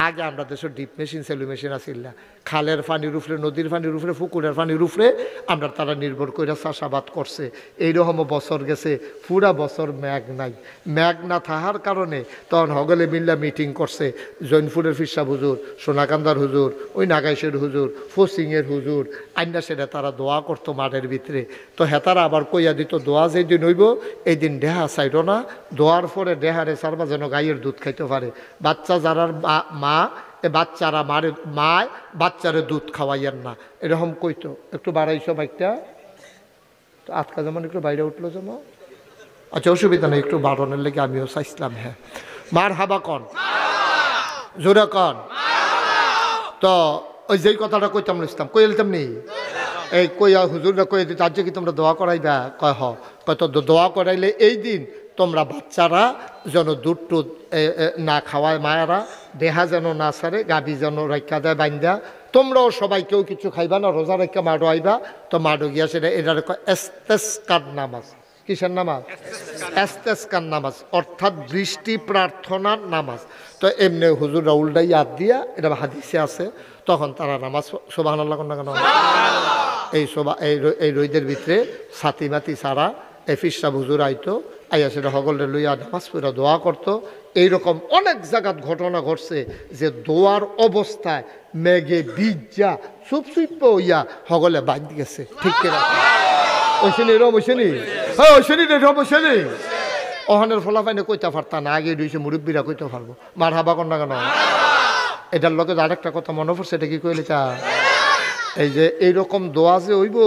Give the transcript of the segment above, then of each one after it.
আগে আমরা দেশের ডিপ মেশিন সেলু মেশিন আসিল না, খালের পানির উপরে, নদীর পানির উপরে, পুকুরের পানির উপরে আমরা তারা নির্ভর করে চাষাবাদ করছে। এইরকম বছর গেছে, পুরা বছর মেঘ নাই। মেঘ না থাকার কারণে তখন হগলে মিল্লা মিটিং করছে, জৈনপুরের ফিরসা হুজুর, সোনাকান্দার হুজুর, ওই নাগাইশের হুজুর, ফসিংয়ের হুজুর, আইনা সেটা তারা দোয়া করতো মাঠের ভিতরে। তো হেতারা আবার কইয়া দিত, দোয়া যেদিন হইব এই দিন ডেহা চাইল না, দোয়ার পরে ডেহারে সারবা যেন গাইয়ের দুধ খাইতে পারে। বাচ্চা যারা মা বাচ্চারা মায় বাচ্চারে দুধ খাওয়াইয়েন না, এরকম কইতো। একটু বাড়াইছো বাইকটা, তো আজকা যেমন একটু বাইরে উঠলো যেমন। আচ্ছা অসুবিধা নেই, একটু বাড়ানোর লেগে আমিও চাইছিলাম। হ্যাঁ মার হাবা কন, জোরে কন। তো ওই যেই কথাটা কইতাম ইসলাম কই এলতাম নি, এই কইয়া হুজুররা কয়ে দিত আজ কি তোমরা দোয়া করাইবা, কয় হ, কত দোয়া করাইলে এই দিন তোমরা বাচ্চারা যেন দুধ টুধ না খাওয়ায়, মায়েরা দেহা যেন না সারে, গাভী যেন রক্ষা দেয় বাইন্দা, তোমরাও সবাই কেউ কিছু খাইবা না, রোজা রেখা মাডো আইবা। তো মাডো গিয়া সেটা এটার ইস্তেসকার নামাজ। কিসের নামাজ? ইস্তেসকার নামাজ, অর্থাৎ দৃষ্টি প্রার্থনার নামাজ। তো এমনি হুজুররা উল্টাই ইয়াদ দিয়া, এটা হাদিসে আছে, তখন তারা নামাজ সুবহানাল্লাহ কোন না কেন এই রইদের ভিতরে ছাতি মাতি সারা এই ফিরসা হুজুর আইতো, আইয়া সেটা হগলে লইয়া নামাজ পড়া দোয়া করতো। এইরকম অনেক জায়গাত ঘটনা ঘটছে যে দোয়ার অবস্থায় মেঘে বিজ্জা চুপ হইয়া হগলে বাঁধ গেছে। ঠিক কিনা ওইসেনি এরম ওইসেনি, হ্যাঁ ওইসেনি এরম ওইসেনি। ওখানের ফলাফাইনে কইতে পারতা না, আগে রয়েছে মুরব্বীরা কইতে পারবো। মার হাবা কর না কেন। এটার লগে আরেকটা কথা মনে পড়ছে, এটা কি কইলে তা, এই যে এইরকম দোয়া যে হইব,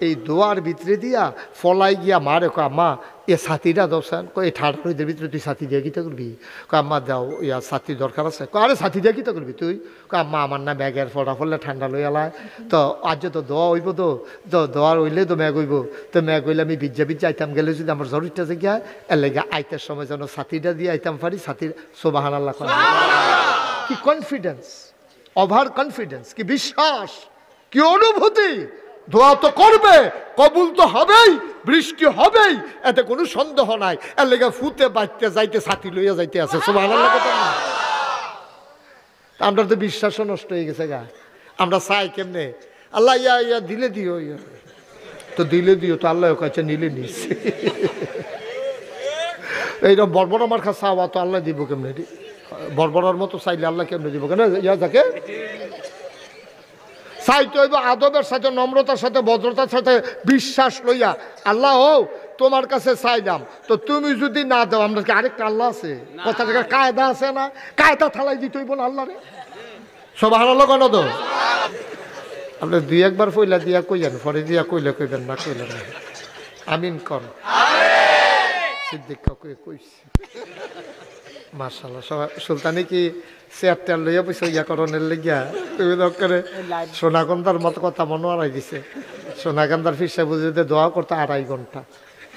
এই দোয়ার ভিতরে দিয়া ফলাই গিয়া মারে কয় আম্মা এ ছাতিটা দোসান, এই ঠান্ডা রইদের ভিতরে তুই ছাতি দিয়া কিতা করবি, কয় আম্মা দাও ইয়া ছাতি দরকার আছে, কয় আরে ছাতি দিয়া কিতা করবি তুই, কয় আম্মা আমার না ব্যাগের ফটা ফললে ঠান্ডা লই আলায়, তো আজ তো দোয়া হইব, তো দোয়ার হইলে তো ম্যাগ হইব, তো ম্যাগ হইলে আমি বিজ্জা আইতাম গেলে যদি আমার জরুরিটা যে গিয়া এর লেগে আইতার সময় যেন ছাতিটা দিয়ে আইতাম পারি। ছাতির সুবহানাল্লাহ, কি কনফিডেন্স, ওভার কনফিডেন্স, কি বিশ্বাস, কি অনুভূতি। দোয়া তো করবে, কবুল তো হবেই, বৃষ্টি হবেই, এতে কোনো সন্দেহ নাই। এর লেগে ফুতে বাঁচতে যাইতে ছাতি লইয়া যাইতে আছে। সুবহানাল্লাহ কথা না, আমরা তো বিশ্বাসও নষ্ট হয়ে গেছে গা। আমরা চাই কেমনে আল্লাহ ইয়া দিলে দিও, ইয়া তো দিলে দিও, তো আল্লাহ কাছে নিলে নিস। এইরকম বড় আমার কাছে চাওয়া তো আল্লাহ দিব কেমনে, বড়র মতো চাইলে আল্লাহ কেমনে দিব কেন, ইয়া যাকে চাইতে হইব আদবের সাথে, নম্রতার সাথে, ভদ্রতার সাথে, বিশ্বাস লইয়া। আল্লাহ ও তোমার কাছে চাইলাম, তো তুমি যদি না দাও, আমরা কি আরেকটা আল্লাহ আছে, কথা থেকে কায়দা আছে না, কায়দা থালাই দিতে হইব না আল্লাহ রে। সুবহানাল্লাহ কেন তো আপনি দুই একবার পয়লা দিয়া কইলেন, পরে দিয়া কইলে কইবেন না, কইলেন না। আমিন কর। সিদ্দিক কাউকে কইছি মাশাআল্লাহ। সবাই সুলতানি কি চেয়ারটা লইয়া পয়সা ইয়া করণের লেগিয়া তুমি করে সোনাগন্ধার মতো কথা মনে আড়াই দিছে। সোনাগন্ধার ফিরসা বুঝিতে দোয়া করতে 2.5 ঘন্টা।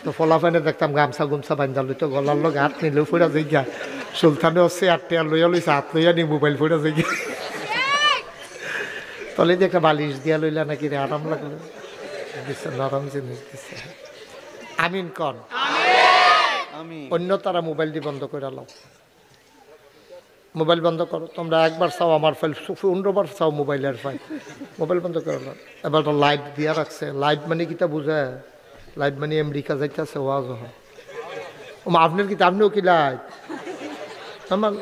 তো ফলাফাইনে দেখতাম গামছা গুমছা বান্ধা লইতো, গলার লোক হাত নিলেও ফুরা যাই গিয়া। সুলতানেও চেয়ারটা লইয়া লইছে, হাত লইয়া নি মোবাইল ফুরা যাই গিয়া। তলে দিয়ে একটা বালিশ দিয়া লইলা নাকি রে, আরাম লাগলো দিচ্ছে, নরম জিনিস দিচ্ছে। আমিন কন। অন্য তারা মোবাইল দিয়ে বন্ধ করে লাও, মোবাইল বন্ধ করো। তোমরা একবার চাও আমার ফাইল, 15 বার চাও মোবাইলের ফাইল, মোবাইল বন্ধ করে লাও। এবার তো লাইট দিয়া রাখছে, লাইট মানে কিতা বুঝে, লাইট মানে আমেরিকা যাইতেছে ওয়াজ হয়। আপনার কি, আপনিও কি লাইট, আমার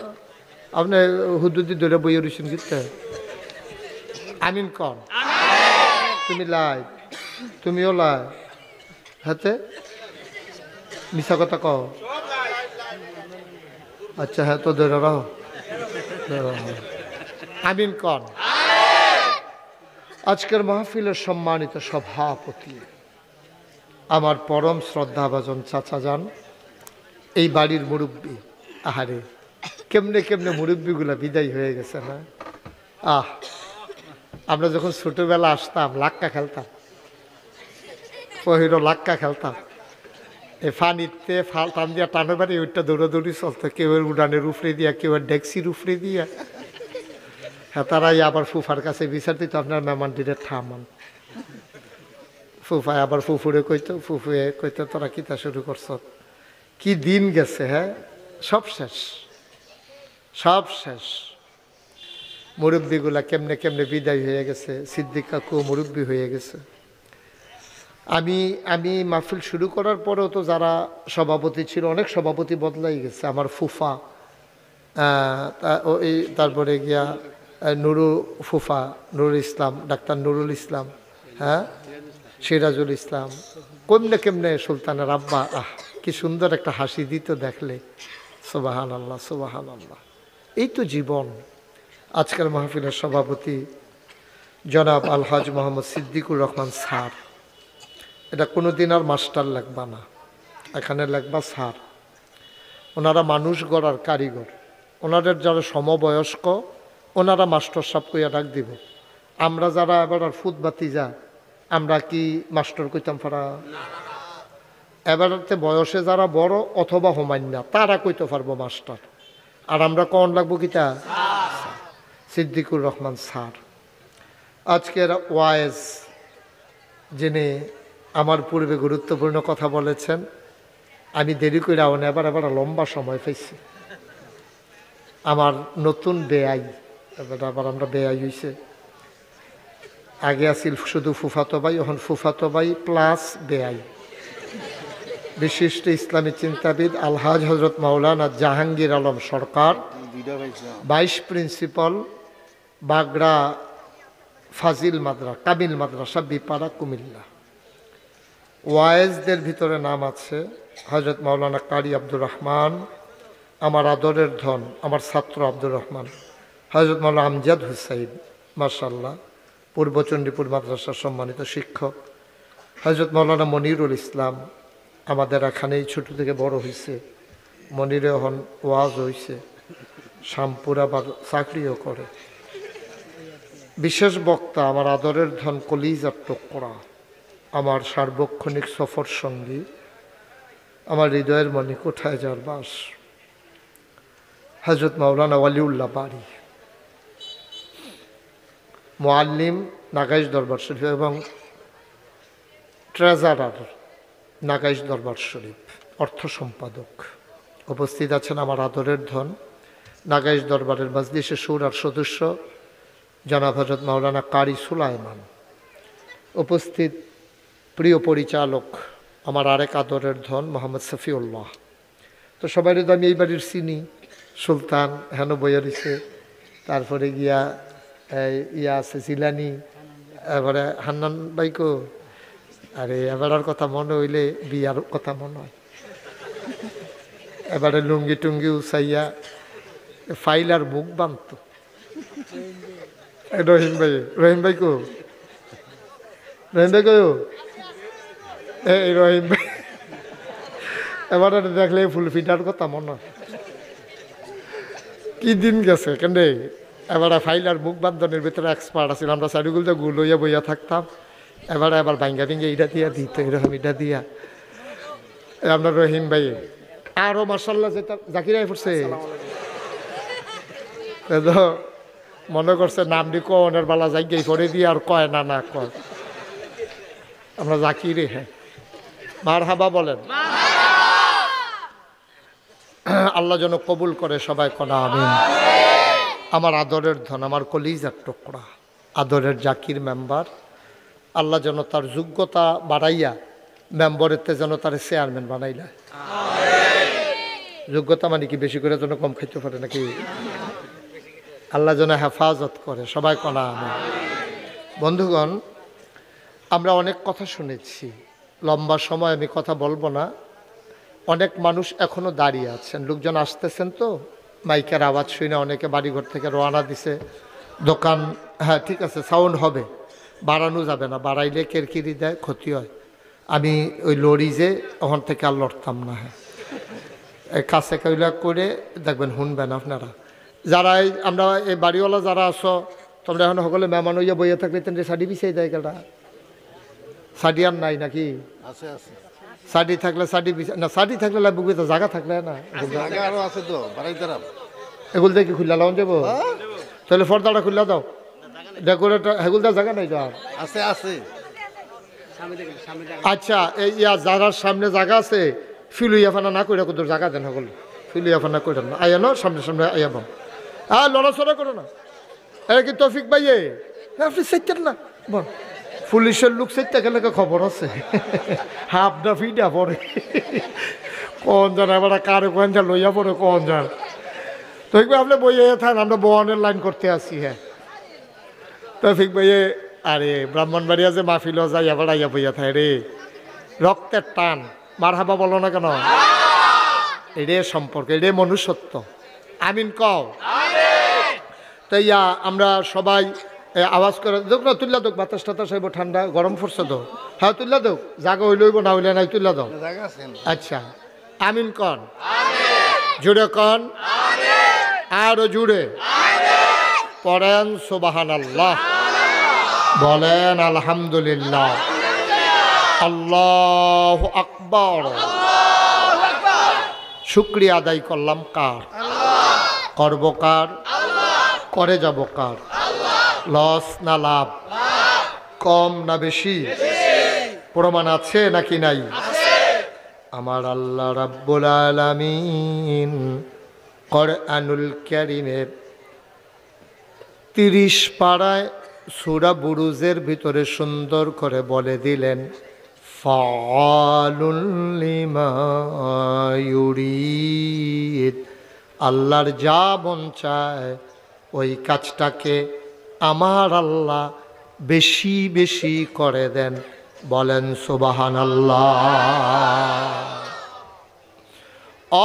আপনি হুদুদি ধরে বইয়ে রয়েছেন কিতে। আমিন কন। তুমি লাইট, তুমিও লাইট, হাতে মিশা কথা কও। আচ্ছা হ্যাঁ তো ধরে রাখো। আমিন কন। আজকের মাহফিলের সম্মানিত সভাপতি আমার পরম শ্রদ্ধাভাজন চাচা যান, এই বাড়ির মুরব্বী। আহারে কেমনে কেমনে মুরব্বীগুলা বিদায় হয়ে গেছে না। আমরা যখন ছোটবেলা আসতাম লাক্কা খেলতাম, পহিরো লাক্কা খেলতাম, এই ফানিতে টান দিয়া টানো বাড়ি ওইটা দৌড়াদৌড়ি চলতো, কেউ উড়ানের উফরে দিয়া, কেউ ডেক্সির উফরে দিয়া। হ্যাঁ তারাই আবার ফুফার কাছে বিচার দিত, আপনার মেহমানটিরে থামান। ফুফায় আবার ফুফুরে কইতো, ফুফুয়ে কইতো তোরা কিতা শুরু করছ। কি দিন গেছে, হ্যাঁ সব শেষ, সব শেষ। মুরব্বীগুলা কেমনে কেমনে বিদায় হয়ে গেছে, সিদ্দিক কাকু মুরব্বী হয়ে গেছে। আমি মাহফিল শুরু করার পরেও তো যারা সভাপতি ছিল, অনেক সভাপতি বদলাই গেছে। আমার ফুফা, তারপরে গিয়া ফুফা নুরুল ইসলাম, ডাক্তার নুরুল ইসলাম, হ্যাঁ, সিরাজুল ইসলাম, কেমনে কেমনে সুলতানের আব্বা, কি সুন্দর একটা হাসি দিত দেখলে। সুবহান আল্লাহ, সুবহান আল্লাহ। এই তো জীবন। আজকের মাহফিলের সভাপতি জনাব আলহাজ মোহাম্মদ সিদ্দিকুর রহমান স্যার। এটা কোনোদিন আর মাস্টার লাগবা না, এখানে লাগবা স্যার। ওনারা মানুষ গড়ার কারিগর। ওনাদের যারা সমবয়স্ক ওনারা মাস্টার সাহেব কইয়া ডাক দিব। আমরা যারা এবার আর ফুটবাতি যা, আমরা কি মাস্টার কইতাম পারা? এবারতে বয়সে যারা বড় অথবা হোমান্যা তারা কইতে পারবো মাস্টার। আর আমরা কন লাগবো কিতা? সিদ্দিকুর রহমান স্যার। আজকের ওয়াইজ যিনি আমার পূর্বে গুরুত্বপূর্ণ কথা বলেছেন, আমি দেরি করে এবার লম্বা সময় পেয়েছি। আমার নতুন বেআই, আবার আমরা বেআই হয়েছে। আগে আছিল শুধু ফুফাতো ভাই, এখন ফুফাতো ভাই প্লাস বেআই। বিশিষ্ট ইসলামী চিন্তাবিদ আলহাজ হজরত মাওলানা জাহাঙ্গীর আলম সরকার, ভাইস প্রিন্সিপাল বাগড়া ফাজিল কামিল মাদ্রাসা, বিপাড়া, কুমিল্লা। ওয়াইজদের ভিতরে নাম আছে হজরত মাওলানা কারি আব্দুর রহমান, আমার আদরের ধন, আমার ছাত্র আব্দুর রহমান, হজরত মাওলানা আমজাদ হুসাইন, মাশাআল্লাহ, পূর্ব চণ্ডীপুর মাদ্রাসার সম্মানিত শিক্ষক, হজরত মাওলানা মনিরুল ইসলাম, আমাদের এখানেই ছোট থেকে বড় হয়েছে। মনিরে এখন ওয়াজ হয়েছে, শামপুর আবার চাকরিও করে। বিশেষ বক্তা আমার আদরের ধন কলিজার টুকরা, আমার সার্বক্ষণিক সফর সঙ্গী, আমার হৃদয়ের মনে কোথায় যার বাস, হজরত মাওলানা ওয়ালিউল্লাহ বাড়ি, মুআল্লিম নাগাইশ দরবার শরীফ এবং ট্রেজারার নাগাইশ দরবার শরীফ, অর্থ সম্পাদক। উপস্থিত আছেন আমার আদরের ধন নাগাইশ দরবারের মজলিসে শুরার সদস্য জনাব হজরত মাওলানা কারি সুলাইমান। উপস্থিত প্রিয় পরিচালক আমার আরেক আদরের ধন মোহাম্মদ সফিউল্লাহ। তো সবাই তো আমি এই বাড়ির চিনি, সুলতান হেন বইয়ারিছে, তারপরে গিয়া ইয়া আছে জিলানি, এবারে হান্নান বাইকো। আরে এবারের কথা মনে হইলে বিয়ার কথা মনে হয়। এবারে লুঙ্গি টুঙ্গি উচাইয়া ফাইলার মুখ বানত। রহিম ভাই, রহিম ভাই কো, রহিম ভাই কো, এই রহিম ভাই এবারে দেখলে ফুল ফিটার কথা মনে হয়। কি দিন গেছে কেন, এবারে ফাইলার মুখ বান্ধনের ভিতরে এক্সপার্ট আছিল। আমরা চারিগুলো গুল হইয়া বইয়া থাকতাম, এবারে আবার ভাঙ্গা ভেঙ্গে এটা দিয়া দিত, এরকম এটা দিয়া। আপনার রহিম ভাই আরো মার্শাল্লাহ যেটা জাকিরাই পড়ছে, মনে করছে নামটি কনের বেলা জায়গায় পরে দিয়ে আর কয় না না কয় আমরা জাকিরে। হ্যাঁ, মারহাবা বলেন। আল্লাহ যেন কবুল করে সবাই কনা আমিন। আমার আদরের ধন, আমার কলিজার টুকরা, আদরের জাকির মেম্বার, আল্লাহ যেন তার যোগ্যতা বাড়াইয়া মেম্বরেতে যেন তার চেয়ারম্যান বানাইলা। যোগ্যতা মানে কি বেশি করে যেন কম খাইতে পারে নাকি? আল্লাহ যেন হেফাজত করে সবাই কনা আমিন। বন্ধুগণ, আমরা অনেক কথা শুনেছি, লম্বা সময় আমি কথা বলবো না। অনেক মানুষ এখনো দাঁড়িয়ে আছেন, লোকজন আসতেছেন, তো মাইকের আওয়াজ শুনে অনেকে বাড়িঘর থেকে রওনা দিছে। দোকান, হ্যাঁ ঠিক আছে, সাউন্ড হবে, বাড়ানো যাবে না, বাড়াইলে কেরকিরি দেয়, ক্ষতি হয়। আমি ওই লরি যে ওখান থেকে আর লড়তাম না। হ্যাঁ, কাছে কইলা করে দেখবেন, শুনবেন আপনারা যারা আমরা এই বাড়িওয়ালা যারা আছো, তোমরা এখন সকলে মেহমান হইয়া বইয়া থাকলে তেন শাড়ি বিছাই দেয় কেটা? শাড়ি আর নাই নাকি? শাড়ি থাকলে শাড়ি না, শাড়ি থাকলে লাগবে তো, জায়গা থাকলে না। এগুলো দেখি খুললা লাউন যাবো, তাহলে পর্দাটা খুললা দাও, ডেকোরেটর হেগুলদার জায়গা নাই তো আর আছে আছে। আচ্ছা, এই যারার সামনে জায়গা আছে, ফিলুইয়াফানা না করে কোথাও জায়গা দেন, সকল ফিলুইয়াফানা করে না, আয়া ন সামনে সামনে আয়া বাম, হ্যাঁ লড়াচড়া করো না। এটা কি তৌফিক ভাইয়ে? আপনি চাইতেন না? পুলিশের লোক চাইতে গেলে খবর আছে, হাফডা ফিডা পরে কোন জান এবার কারে কোন যা লইয়া পড়ে কোন যান। তৌফিক ভাই আপনি বইয়ে থাকেন, আমরা বনের লাইন করতে আসি। হ্যাঁ তৌফিক ভাইয়ে, আরে ব্রাহ্মণবাড়িয়া যে মাহফিল যাই আবার আইয়া বইয়া থাকে রে, রক্তের টান, মারহাবা বলো না কেন? এটাই সম্পর্ক, এটাই মনুষ্যত্ব। আমিন কও। তো ইয়া আমরা সবাই আওয়াজ করে দোক না, তুল্লা দোক, বাতাস টাতাস হইব, ঠান্ডা গরম পড়ছে তো। হ্যাঁ তুল্লা দোক, জাগা হইলইব না হইলে নাই, তুল্লা দাও। আচ্ছা আমিন কন, জুড়ে কন, আরো জুড়ে পড়েন সুবহানাল্লাহ, বলেন আলহামদুলিল্লাহ, আল্লাহু আকবার। শুকরিয়া আদায় করলাম কার? করব কার? করে যাব কার? লস না লাভ? কম না বেশি? প্রমাণ আছে নাকি নাই? আমার আল্লাহ রাব্বুল আলামিন কোরআনুল কারীমের 30 পারায় সূরা বুরুজের ভিতরে সুন্দর করে বলে দিলেন, ফাআলুল লিমা ইউরিদ। আল্লাহর যা মন চায় ওই কাজটাকে আমার আল্লাহ বেশি বেশি করে দেন, বলেন সুবহানাল্লাহ।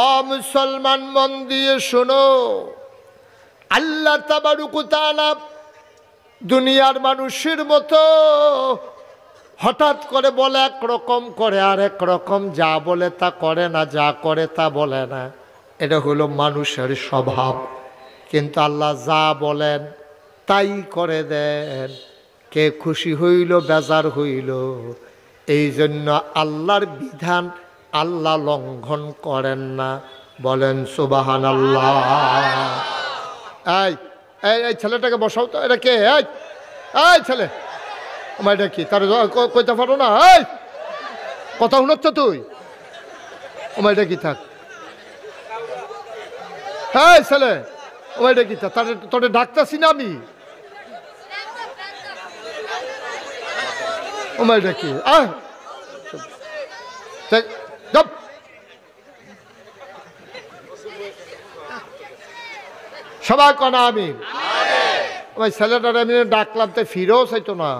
ও মুসলমান মন দিয়ে শোনো, আল্লাহ তাবারক ওয়া তাআলা দুনিয়ার মানুষের মতো হঠাৎ করে বলে একরকম করে আর এক রকম, যা বলে তা করে না, যা করে তা বলে না। এটা হলো মানুষের স্বভাব। কিন্তু আল্লাহ যা বলেন তাই করে দেন। কে খুশি হইল বেজার হইল, এই জন্য আল্লাহর বিধান আল্লাহ লঙ্ঘন করেন না, বলেন সুবহানাল্লাহ। এই এই ছেলেটাকে বসাও তো, এটা কে? এই ছেলে, আমার এটা কি? তার কইতে পারো না? এই কথা শুনছ তুই? আমার এটা কি? থাক। হ্যাঁ ছেলে, আমার এটা কি? তোরে ডাকতেছি না আমি? আমার এটা কি? সবাই কনা আমি ওই ছেলেটার আমি ডাকলাম, তো ফিরেও চাইতো না।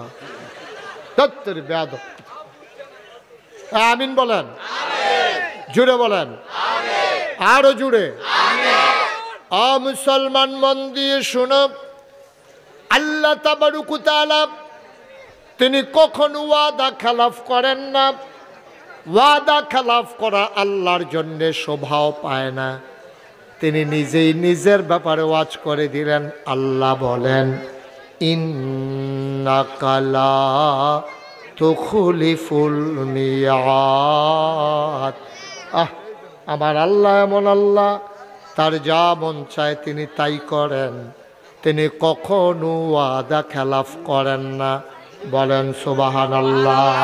আমিন বলেন, জুড়ে বলেন, আরো জুড়ে। আ মুসলমান মন দিয়ে শুনো, আল্লাহ তাবারক ওয়া তাআলা তিনি কখনো ওয়াদা খেলাফ করেন না। ওয়াদা খেলাফ করা আল্লাহর জন্যে শোভাও পায় না। তিনি নিজেই নিজের ব্যাপারে ওয়াজ করে দিলেন। আল্লাহ বলেন, ইন্নাকা লা তুখলিফুল মিয়াদ। আমার আল্লাহ এমন আল্লাহ, তার যা মন চায় তিনি তাই করেন। তিনি কখনো ওয়াদা খেলাফ করেন না, বলেন সুবহানাল্লাহ।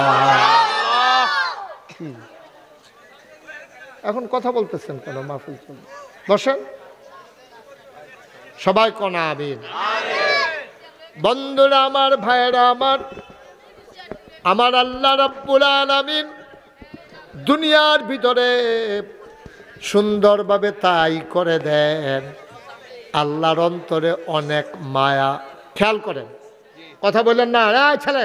এখন কথা বলতেছেন কেন? মাহফিল চলবে, বসেন সবাই কনা আমিন। বন্ধুরা আমার, ভাইয়েরা আমার, আমার আল্লাহ রাব্বুল আলামিন দুনিয়ার ভিতরে সুন্দরভাবে তাই করে দেন। আল্লাহর অন্তরে অনেক মায়া। খেয়াল করেন, কথা বললেন না ছেলে,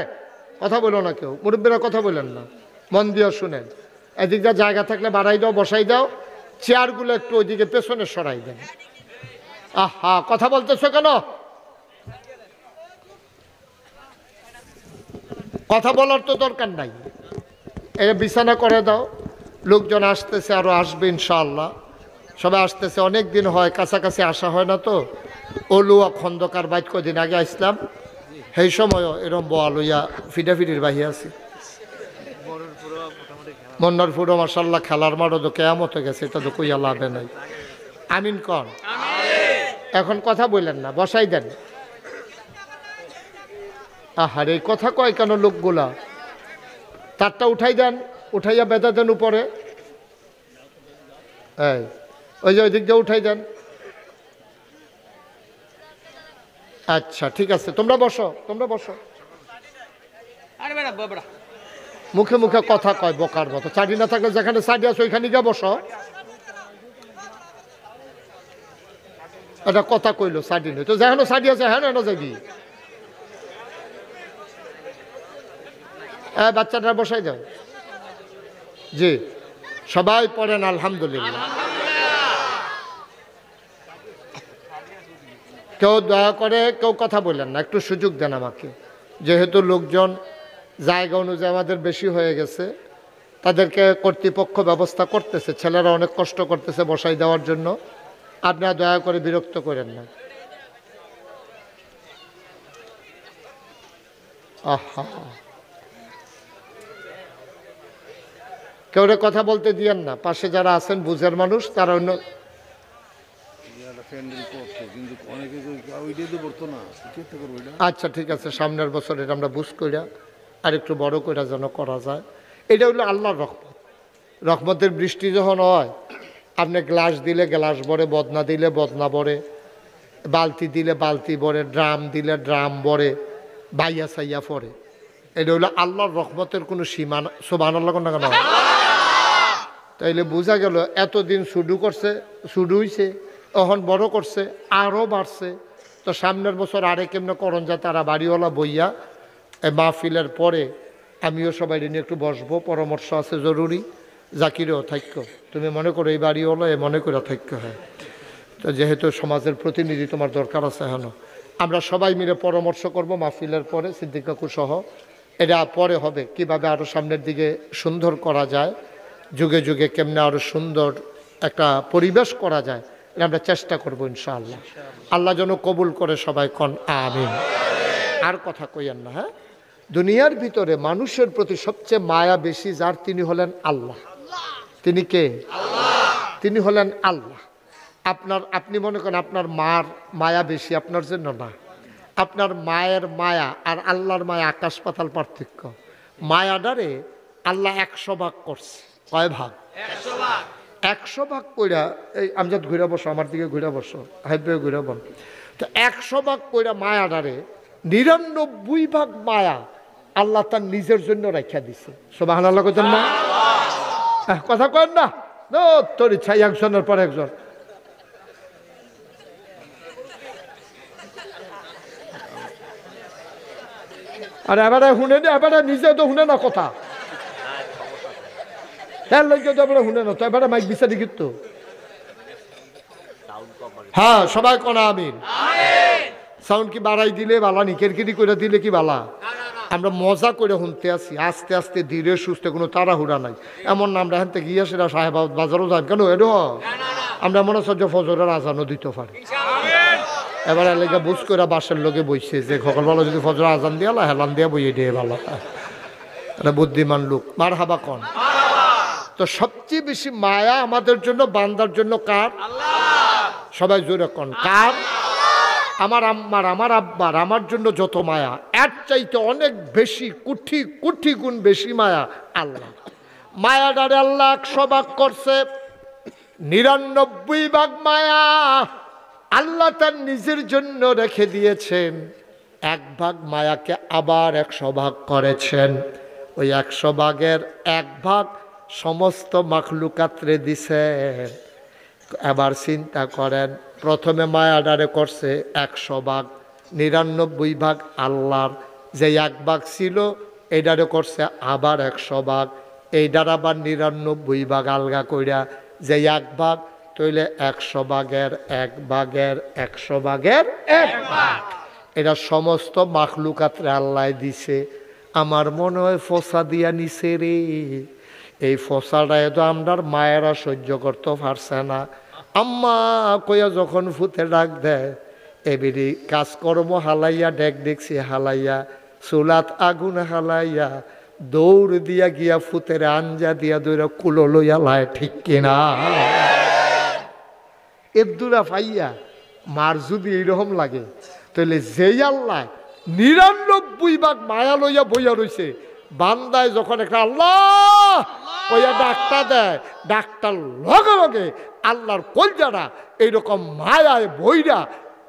কথা বলো না, কেউ মুরব্বীরা কথা বললেন না, মন দিয়ে শুনেন। এদিকটা জায়গা থাকলে বাড়াই দাও, বসাই দাও, চেয়ারগুলো একটু ওইদিকে পেছনে সরাই দেন। আহা, কথা বলতেছো কেন? কথা বলার তো দরকার নাই, এটা বিছানা করে দাও। লোকজন আসতেছে, আরো আসবে ইনশাআল্লাহ, সবাই আসতেছে। অনেক দিন হয় কাছাকাছি আসা হয় না তো। অলুয়া খন্দকার বাইক কদিন আগে আসলাম, সেই সময়ও এরম বোয়া লইয়া ফিডাফিডির বাহির আছি। মন্নার ফুড়ো মাশাল্লাহ খেলার মাঠও তো কেয়ামত হয়ে গেছে, এটা তো কইয়া লাভে নাই। আমিন কন। এখন কথা বললেন না, বসাই দেন। আহারে কথা কয় কেন লোকগুলা? তারটা উঠাই দেন, উঠাইয়া বেঁধে দেন উপরে। এই ওই যে ওই দিক দিয়ে উঠাই দেন। আচ্ছা ঠিক আছে, তোমরা বসো, তোমরা বসো। মুখে মুখে কথা কয় বোকার মতো, চাটি না থাকলে যেখানে চাটি আছে ওইখানে গিয়ে বসো। এটা কথা কইলো চাটি নেই তো, যেখানে চাটি আছে হ্যাঁ না যাবি। বাচ্চাটা বসাই দাও। জি সবাই পড়েন আলহামদুলিল্লাহ। কেউ দয়া করে কেউ কথা বললেন না, একটু সুযোগ দেন আমাকে। যেহেতু লোকজন জায়গা অনুযায়ী আমাদের বেশি হয়ে গেছে, তাদেরকে কর্তৃপক্ষ ব্যবস্থা করতেছে, ছেলেরা অনেক কষ্ট করতেছে বসাই দেওয়ার জন্য। আপনারা দয়া করে বিরক্ত করেন না। আহা, কেউ কথা বলতে দিয়েন না, পাশে যারা আছেন বুঝের মানুষ তারা অন্য। আচ্ছা ঠিক আছে, সামনের বছর এটা আমরা বুঝ কইরা আর একটু বড় কইরা যেন করা যায়। এটা হলো আল্লাহর রহমত। রহমতের বৃষ্টি যখন হয়, আপনি গ্লাস দিলে গ্লাস ভরে, বদনা দিলে বদনা ভরে, বালতি দিলে বালতি ভরে, ড্রাম দিলে ড্রাম ভরে, বাইয়া সাইয়া পড়ে। এটা হলো আল্লাহর রহমতের কোনো সীমা। সুবহানাল্লাহ না কেন? তাইলে বোঝা গেল এতদিন শুরু করছে, শুরু হয়েছে, এখন বড় করছে, আরও বাড়ছে। তো সামনের বছর আরে কেমনে করণ যায় তারা বাড়িওয়ালা বইয়া মাহফিলের পরে আমিও সবাই নিয়ে একটু বসবো, পরামর্শ আছে জরুরি। জাকিরেও থাক্য, তুমি মনে করো এই বাড়িওয়ালা এ মনে করে থাক্য। হয় তো যেহেতু সমাজের প্রতিনিধি তোমার দরকার আছে, হেন আমরা সবাই মিলে পরামর্শ করব মাহফিলের পরে, সিদ্দিক কাকু সহ। এটা পরে হবে কিভাবে আরও সামনের দিকে সুন্দর করা যায়, যুগে যুগে কেমনে আরও সুন্দর একটা পরিবেশ করা যায়, এটা আমরা চেষ্টা করব ইনশাআল্লাহ। আল্লাহ যেন কবুল করে, সবাই কন আমিন। আর কথা কইয়েন না। হ্যাঁ, দুনিয়ার ভিতরে মানুষের প্রতি সবচেয়ে মায়া বেশি যার, তিনি হলেন আল্লাহ। তিনি কে? তিনি হলেন আল্লাহ। আপনি মনে করেন আপনার মার মায়া বেশি, আপনার জন্য না। আপনার মায়ের মায়া আর আল্লাহর মায়া আকাশ পাতাল পার্থক্য। মায়াডারে আল্লাহ 100 ভাগ করছে। কয় ভাগ? 100 ভাগ কইরা। এই আমজাদ ঘুরে বসো, আমার দিকে ঘুরে বসো, হাইবে ঘুরে বল। তো 100 ভাগ কইরা মায়াডারে 99 ভাগ মায়া আল্লাহ তার নিজের জন্য রাখা দিছে। সুবহানাল্লাহ কইতেন না? কথা কয়েন না, তোর ইচ্ছা একজনের পর একজন। আর এবারে শুনে না, এবারে নিজে তো শুনে না কথা, হ্যাঁ লোক তো এবারে শুনে না তো, এবারে মাইক বিচারি কিন্তু। হ্যাঁ সবাই কোন আমিন। সাউন্ড কি বাড়াই দিলে বালা নি, কেরকিরি করে দিলে কি বালা? আমরা মজা করে শুনতে আসি, আস্তে আস্তে ধীরে সুস্থে, কোনো তাড়াহুড়া নাই। এমন না আমরা এখান থেকে গিয়ে সেটা সাহেব বাজারও যাই কেন, এর আমরা মনে হচ্ছে যে ফজরের আজানও দিতে পারি। এবার এলাকা বুঝ করে বাসের লোকে বইছে যে সকালবেলা যদি ফজর আজান দিয়ে হেলান দিয়ে বইয়ে দিয়ে ভালো। এটা বুদ্ধিমান লোক, মার হাবা কন। তো সবচেয়ে বেশি মায়া আমাদের জন্য, বান্দার জন্য কার? সবাই জোরে কন কার? আমার আম্মার, আমার আব্বার, আমার জন্য যত মায়া, এর চাইতে অনেক বেশি, কোটি কোটি গুণ বেশি মায়া আল্লাহ। মায়াডারে আল্লাহ 100 ভাগ করছে। 99 ভাগ মায়া আল্লাহ তার নিজের জন্য রেখে দিয়েছেন। 1 ভাগ মায়াকে আবার 100 ভাগ করেছেন। ওই 100 ভাগের 1 ভাগ সমস্ত মাখলুকাতরে দিছেন। এবার চিন্তা করেন, প্রথমে মায়াডারে করছে 100 ভাগ, 99 ভাগ আল্লাহর। যে 1 ভাগ ছিল এইডারে করছে আবার 100 ভাগ, এইডার আবার 99 ভাগ আলগা কইরা যে 1 ভাগ, তইলে 100 ভাগের 1 ভাগের 100 ভাগের 1 ভাগ। এটা সমস্ত মাখলুকাতরে আল্লাহ দিছে। আমার মনে হয় ফসা দিয়া নিছে রে। এই ফসাটায় তো আমরার মায়েরা সহ্য করতে পারছে না। আম্মা কইয়া যখন ফুতে ডাক দেয়, এবিরি কাজকর্ম হালাইয়া, ডেক দেখছি হালাইয়া, চুলাত আগুন হালাইয়া, দৌড় দিয়া গিয়া ফুতের আঞ্জা দিয়া দৌড়া কুলো লইয়া লায়, ঠিক কিনা? এবদুরা পাইয়া মার যদি এইরকম লাগে, তাহলে যেই আল্লাহ 99 ভাগ মায়া লইয়া বইয়া রইছে, বান্দায় যখন একটা আল্লাহ কইয়া ডাকটা দেয়, ডাকটার লগে লগে আল্লাহর কলজারা এইরকম মায়ায় বইরা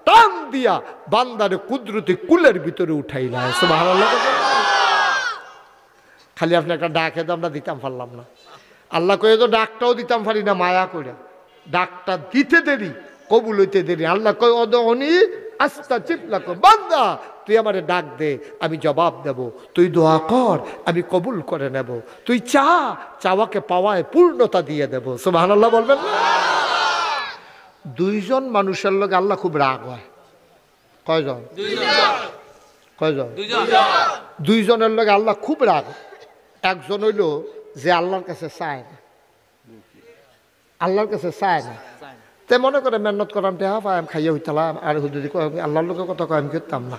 টান দিয়া বান্দারে কুদরতি কুলের ভিতরে উঠাইলা। সুবহানাল্লাহ। খালি আপনি একটা ডাকে তো আমরা দিতাম পারলাম না। আল্লাহ কয়ে তো ডাকটাও দিতাম পারি না, মায়া করে ডাকটা দিতে দেরি, কবুল হইতে দেরি। আল্লাহ কয় অনি আস্তা চিপলাক, বান্দা তুই আমারে ডাক দে, আমি জবাব দেব। তুই দোয়া কর, আমি কবুল করে নেব। তুই চাওয়াকে পাওয়ায় পূর্ণতা দিয়ে দেব। সুবহানাল্লাহ বলবেন না? দুইজন মানুষের লোক আল্লাহ খুব রাগ হয়। কয়জন? কয়জন? দুইজনের লোক আল্লাহ খুব রাগ। একজন হইল যে আল্লাহর কাছে চায় না, আল্লাহর কাছে চায় না। তে মনে করে মেহনত করাম, টেহা পাই আমি খাইয়ে হইতালাম, আর যদি আল্লাহর লোকের কথা কয় আমি করতাম না।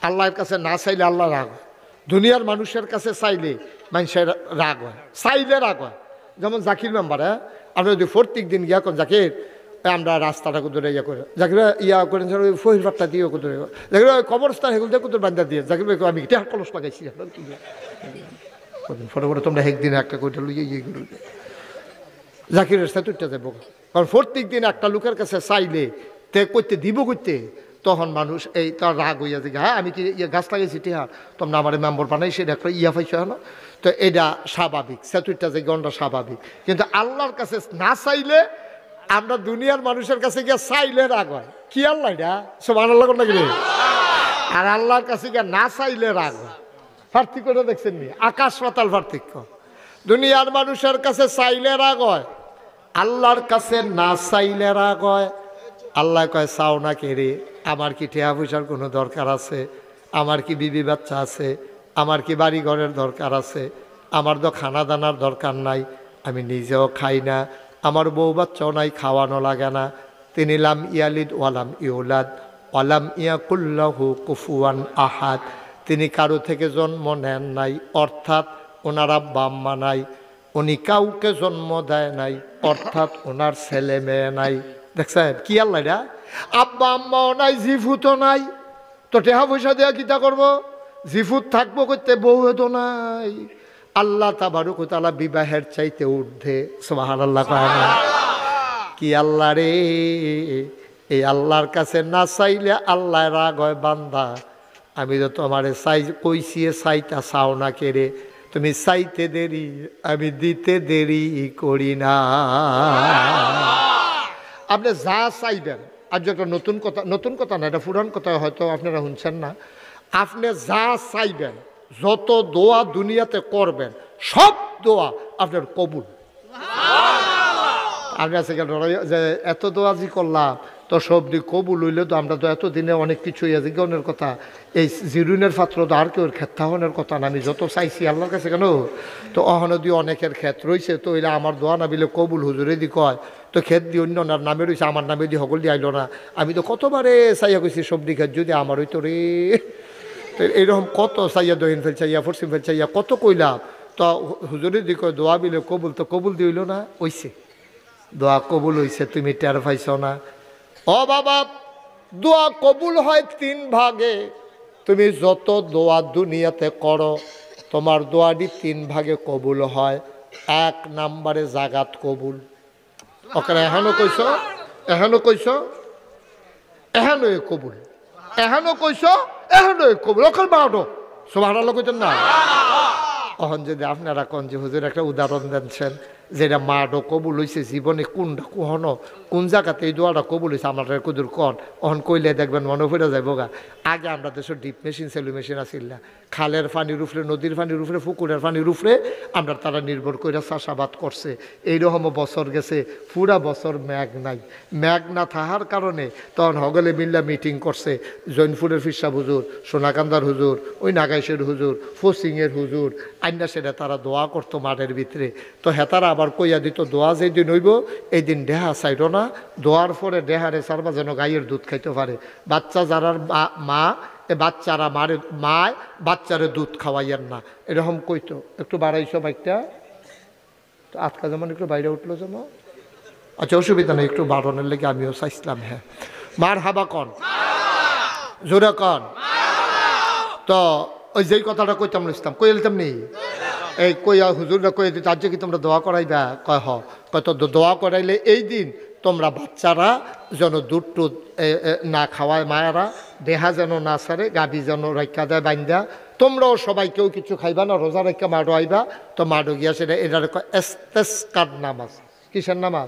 আল্লাহর কাছে না চাইলে আল্লাহ রাগ হয়। দুনিয়ার মানুষের কাছে চাইলে মানুষের রাগ হয়, চাইলে রাগ হয়। যেমন জাকির মেম্বার, হ্যাঁ, আপনি যদি প্রত্যেক দিন গিয়া করেন জাকির আমরা রাস্তাটা কুদরে ইয়া করে, জাকির ইয়া করেন ফহির পাট্টা দিয়ে কুদরে, জাকির কবরস্থান হেগুল দিয়ে কুদর বান্ধা দিয়ে, জাকির আমি টেহার কলস লাগাইছি। ফটো ফটো তোমরা একদিন একটা কইটা লইয়ে ইয়েগুলো জাকিরের সাথে উঠতে যাবো। কারণ প্রত্যেক দিন একটা লোকের কাছে চাইলে তে করতে দিব করতে, তখন মানুষ এই তার রাগ হইয়া যে হ্যাঁ আমি কি ইয়ে গাছ লাগাইছি টিহার, তোমরা আমার মেম্বার বানাই সেটা একটা ইয়া পাইছো না। তো এটা স্বাভাবিক, সেতুইটা যে গন্ডা স্বাভাবিক। কিন্তু আল্লাহর কাছে না চাইলে, আমরা দুনিয়ার মানুষের কাছে গিয়ে চাইলে রাগ হয়। কি আল্লাহ এটা সুবহানাল্লাহ নাকি? আর আল্লাহর কাছে গিয়ে না চাইলে রাগ হয়। পার্থক্যটা দেখছেন নি? আকাশ পাতাল পার্থক্য। দুনিয়ার মানুষের কাছে চাইলে রাগ হয়, আল্লাহর কাছে না চাইলে রাগ হয়। আল্লাহ কয় চাও না কে রে, আমার কি টেহা পয়সার কোনো দরকার আছে? আমার কি বিবি বাচ্চা আছে? আমার কি বাড়ি ঘরের দরকার আছে? আমার তো খানা দানার দরকার নাই, আমি নিজেও খাই না, আমার বউ বাচ্চাও নাই, খাওয়ানো লাগে না। তিনি লাম ইয়ালিদ ওয়ালাম ইউলাদ ওয়ালাম ইয়াকুল্লাহু কুফুয়ান আহাদ, তিনি কারো থেকে জন্ম নেন নাই, অর্থাৎ ওনার আব্বা আম্মা নাই, উনি কাউকে জন্ম দেয় নাই, অর্থাৎ ওনার ছেলে মেয়ে নাই। দেখছেন কি আল্লাহ এটা? আব্বা আম্মাও নাই, জিফুতও নাই, তো টেহা পয়সা দেওয়া কিতা করবো? জিফুত থাকবো করতে, বউ তো নাই। আল্লাহ তাবারক ওয়া তাআলা বিবাহের চাইতে ঊর্ধ্বে। সুবহানাল্লাহ। কি আল্লাহ রে! এই আল্লাহর কাছে না চাইলে আল্লাহ রাগ হয়। বান্দা আমি তো তোমারে চাই কইছি, চাইতা চাও না কে রে, তুমি চাইতে দেরি, আমি দিতে দেরি করি না। আপনি যা চাইবেন, আজ একটা নতুন কথা না, এটা পুরান কথা, হয়তো আপনারা শুনছেন না। আপনি যা চাইবেন, যত দোয়া দুনিয়াতে করবেন, সব দোয়া আপনার কবুল। আপনি আছে যে এত দোয়া জি করলাম তো সব দিক কবুল হইলে তো আমরা তো এতদিনে অনেক কিছু জীবনের কথা, এই জিরুনের পাত্র তো আর কেউ ক্ষেত্রাহনের কথা না। আমি যত চাইছি আল্লাহর কাছে কেন, তো অহন দিয়ে অনেকের ক্ষেত রয়েছে, তো এলে আমার দোয়া না বিলে কবুল হুজুরে দি কয়, তো ক্ষেত দিয়ে অন্য নামে রয়েছে, আমার নামে দিয়ে সকল দিয়ে আইলো না। আমি তো কতবারে চাইয়া কইছি সবজি ক্ষেত যদি আমার হইতো রে, তো এইরকম কত চাইয়া দহিন ফেল চাইয়া পশ্চিম ফেল চাইয়া কত কইলাম, তো হুজুরে দি কয় দোয়া বিলে কবুল, তো কবুল দিয়ে হইল না, হইছে দোয়া কবুল হইছে, তুমি টের পাইছ না? ও বাবা, দোয়া কবুল হয় 3 ভাগে। তুমি যত দোয়া দুনিয়াতে করো, তোমার দোয়াটি 3 ভাগে কবুল হয়। 1 নম্বরে জাগাত কবুল। ওখানে এখানো কইস, এখানো কইস, এখানো কবুল, এখানো কইস, এখানো কবুল। ওখানে বাড়ো সুবহানাল্লাহ কইতেন না? তখন যদি আপনারা কোন যে হুজুর একটা উদাহরণ দিচ্ছেন, যেটা মাডো কবুল হয়েছে জীবনে, কোনটা কখনো কোন জায়গাতে এই দোয়াটা কবুল হয়েছে আমরা কুদুর কন, অহন কইলে দেখবেন মনে পড়ে যাইব গা। আগে আমরা দেশের ডিপ মেশিন সেলু মেশিন আসিল না, খালের পানির উপরে, নদীর পানির উপরে, পুকুরের পানির উপরে আমরা তারা নির্ভর করে চাষাবাদ করছে। এইরকম বছর গেছে, পুরা বছর মেঘ নাই। মেঘ না থাকার কারণে তখন হগলে মিল্লা মিটিং করছে, জৈনপুরের ফিরসাব হুজুর, সোনাকান্দার হুজুর, ওই নাগাইশের হুজুর, ফসিংয়ের হুজুর, আইনা সেটা তারা দোয়া করতো মাঠের ভিতরে। তো হেতারা আবার কইয়া দিত, দোয়া যেদিন হইব এই দিন ডেহা চাইল না, দোয়ার পরে ডেহারে সারবা যেন গাইয়ের দুধ খাইতে পারে। বাচ্চা যারার মা, এ বাচ্চারা মায় বাচ্চারে দুধ খাওয়াইয়েন না, এরকম কইতো। একটু বাড়াইছো বাইকটা, তো আজকা যেমন একটু বাইরে উঠলো যেন, আচ্ছা অসুবিধা নেই, একটু বাড়ানোর লেগে আমিও চাইছিলাম। হ্যাঁ, মার হাবা কন, জোরে কন। তো ওই যেই কথাটা কইতাম ইসলাম কই এলতাম নি, এই কইয়া হুজুররা কইয়া দিত, আজ কি তোমরা দোয়া করাইবা? কয় হ, কত দোয়া করাইলে এই দিন তোমরা বাচ্চারা যেন দুধ টুধ না খাওয়ায়, মায়েরা দেহা যেন না সারে, গাভী যেন রাখা দেয় বাইন্দা। তোমরাও সবাই কেউ কিছু খাইবা না, রোজা রেখা মাডো আইবা। তো মাডো গিয়া সেটা এটার ইস্তেসকার নামাজ। কিসের নামাজ?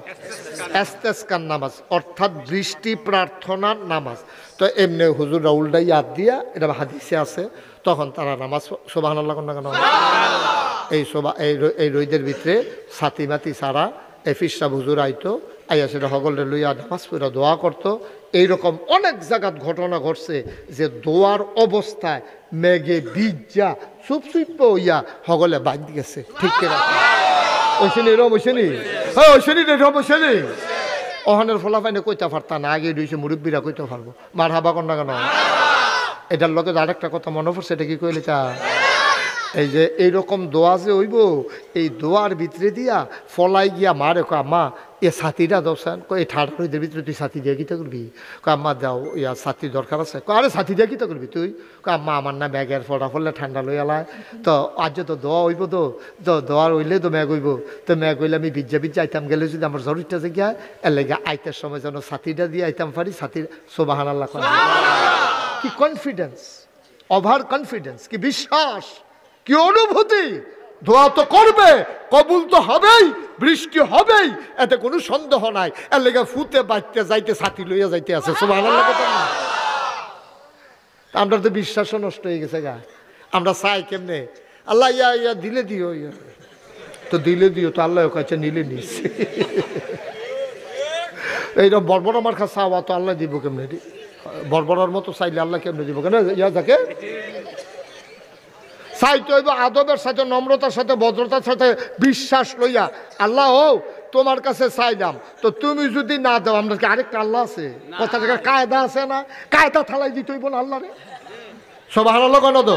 ইস্তেসকার নামাজ, অর্থাৎ বৃষ্টি প্রার্থনার নামাজ। তো এমনি হুজুররা উল্টাই ইয়াদ দিয়া, এটা হাদিসে আছে, তখন তারা নামাজ সুবহানাল্লাহ না কেন এই রইদের ভিতরে ছাতি মাতি সারা এই ফিসা হুজুর আইতো, আইয়া সেটা হগলের লইয়া নামাজ পড়া দোয়া করতো। এইরকম অনেক জায়গাত ঘটনা ঘটছে যে দোয়ার অবস্থায় মেঘে বিজ্জা চুপ হইয়া হগলে বাঁধ গেছে। ঠিক কিনা? ওইসেনি এরম ওইসেনি, হ্যাঁ ওইসেনি এরম ওইসেনি। অহনের ফলাফাইনে কইতে পারতা না, আগে রয়েছে মুরব্বীরা কইতে পারবো। মার হাবা কর না কেন? এটার লগে আরেকটা কথা মনে পড়ছে, এটা কি কইলে তা এই যে এইরকম দোয়া যে হইব, এই দোয়ার ভিতরে দিয়া ফলাই গিয়া মারে কয় আম্মা এ ছাতিটা দোসান, এই ঠান্ডা রইদের ভিতরে তুই ছাতি দিয়ে কিতা করবি? কয় আম্মা দাও, ইয়া ছাতি দরকার আছে। কয় আরে ছাতি দিয়ে কিতা করবি তুই? কয় আম্মা আমার না ব্যাগের ফটা ফললে ঠান্ডা লই আলায়, তো আজ তো দোয়া হইব, তো দোয়ার হইলে তো ম্যাগ হইব, তো ম্যাগ হইলে আমি ভিজা আইতাম গেলে যদি আমার জরুরিটা যে গিয়া এর লেগে আইতার সময় যেন ছাতিটা দিয়ে আইতাম পারি। ছাতির সুবহানাল্লাহ। কি কনফিডেন্স, ওভার কনফিডেন্স, কি বিশ্বাস, কি অনুভূতি! দোয়া তো করবে, কবুল তো হবেই, বৃষ্টি হবেই, এতে কোনো সন্দেহ নাই। এর লেগে ফুতে বাঁচতে যাইতে ছাতি লইয়া যাইতে আছে। সুবহানাল্লাহ। আমরা তো বিশ্বাসও নষ্ট হয়ে গেছে গা। আমরা চাই কেমনে আল্লাহ ইয়া দিলে দিও, ইয়া তো দিলে দিও, তো আল্লাহ কাছে নিলে নিস। এইরকম বর্বর আমার কাছে চাওয়া তো আল্লাহ দিব কেমনে? বর্বরার মতো চাইলে আল্লাহ কেমনে দিব? কেন ইয়া যাকে চাইতে হইব আদবের সাথে, নম্রতার সাথে, ভদ্রতার সাথে, বিশ্বাস লইয়া। আল্লাহ ও তোমার কাছে চাইলাম, তো তুমি যদি না দাও, আমরা কি আরেকটা আল্লাহ আছে? কথা কায়দা আছে না? কায়দা থালাই দিতে হইব না আল্লাহ রে। সুবহানাল্লাহ। কেন তো